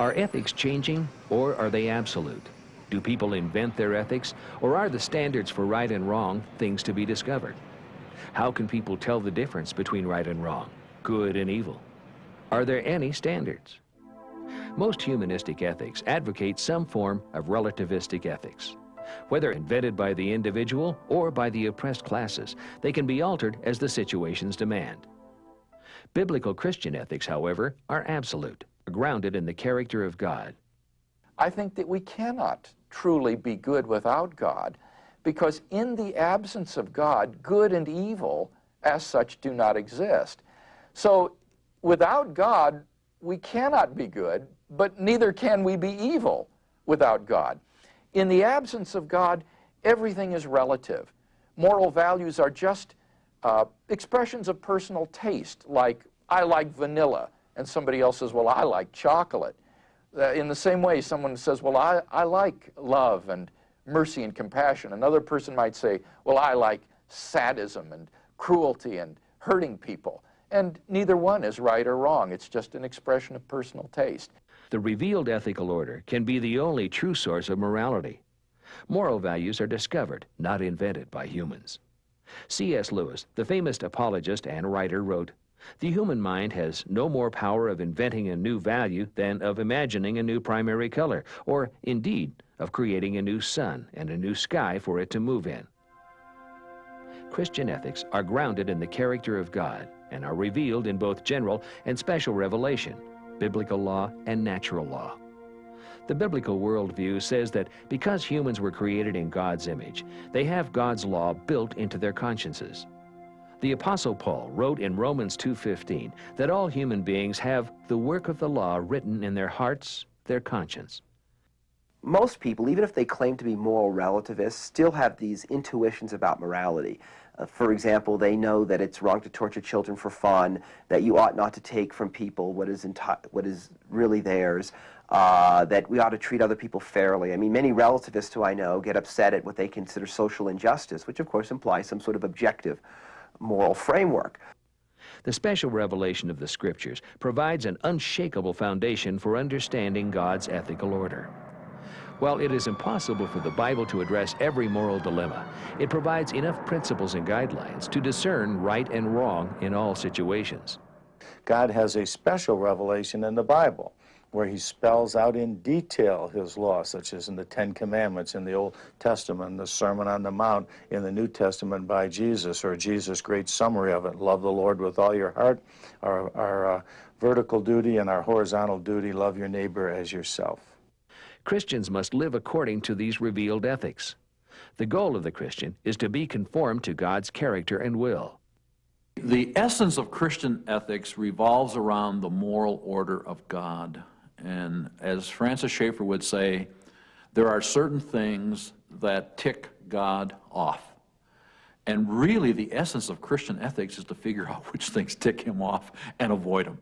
Are ethics changing, or are they absolute? Do people invent their ethics, or are the standards for right and wrong things to be discovered? How can people tell the difference between right and wrong, good and evil? Are there any standards? Most humanistic ethics advocate some form of relativistic ethics. Whether invented by the individual or by the oppressed classes, they can be altered as the situations demand. Biblical Christian ethics, however, are absolute, grounded in the character of God. I think that we cannot truly be good without God, because in the absence of God, good and evil as such do not exist. So without God, we cannot be good, but neither can we be evil without God. In the absence of God, everything is relative. Moral values are just expressions of personal taste, like I like vanilla, and somebody else says, well, I like chocolate. In the same way, someone says, well, I like love and mercy and compassion. Another person might say, well, I like sadism and cruelty and hurting people. And neither one is right or wrong. It's just an expression of personal taste. The revealed ethical order can be the only true source of morality. Moral values are discovered, not invented by humans. C.S. Lewis, the famous apologist and writer, wrote, "The human mind has no more power of inventing a new value than of imagining a new primary color, or, indeed, of creating a new sun and a new sky for it to move in." Christian ethics are grounded in the character of God and are revealed in both general and special revelation, biblical law and natural law. The biblical worldview says that because humans were created in God's image, they have God's law built into their consciences. The Apostle Paul wrote in Romans 2:15 that all human beings have the work of the law written in their hearts, their conscience. Most people, even if they claim to be moral relativists, still have these intuitions about morality. For example, they know that it's wrong to torture children for fun, that you ought not to take from people what is really theirs, that we ought to treat other people fairly. I mean, many relativists who I know get upset at what they consider social injustice, which of course implies some sort of objective moral framework. The special revelation of the Scriptures provides an unshakable foundation for understanding God's ethical order. While it is impossible for the Bible to address every moral dilemma, it provides enough principles and guidelines to discern right and wrong in all situations. God has a special revelation in the Bible where he spells out in detail his law, such as in the Ten Commandments in the Old Testament, the Sermon on the Mount in the New Testament by Jesus, or Jesus' great summary of it: love the Lord with all your heart, our vertical duty, and our horizontal duty, love your neighbor as yourself. Christians must live according to these revealed ethics. The goal of the Christian is to be conformed to God's character and will. The essence of Christian ethics revolves around the moral order of God. And as Francis Schaeffer would say, there are certain things that tick God off. And really the essence of Christian ethics is to figure out which things tick him off and avoid them.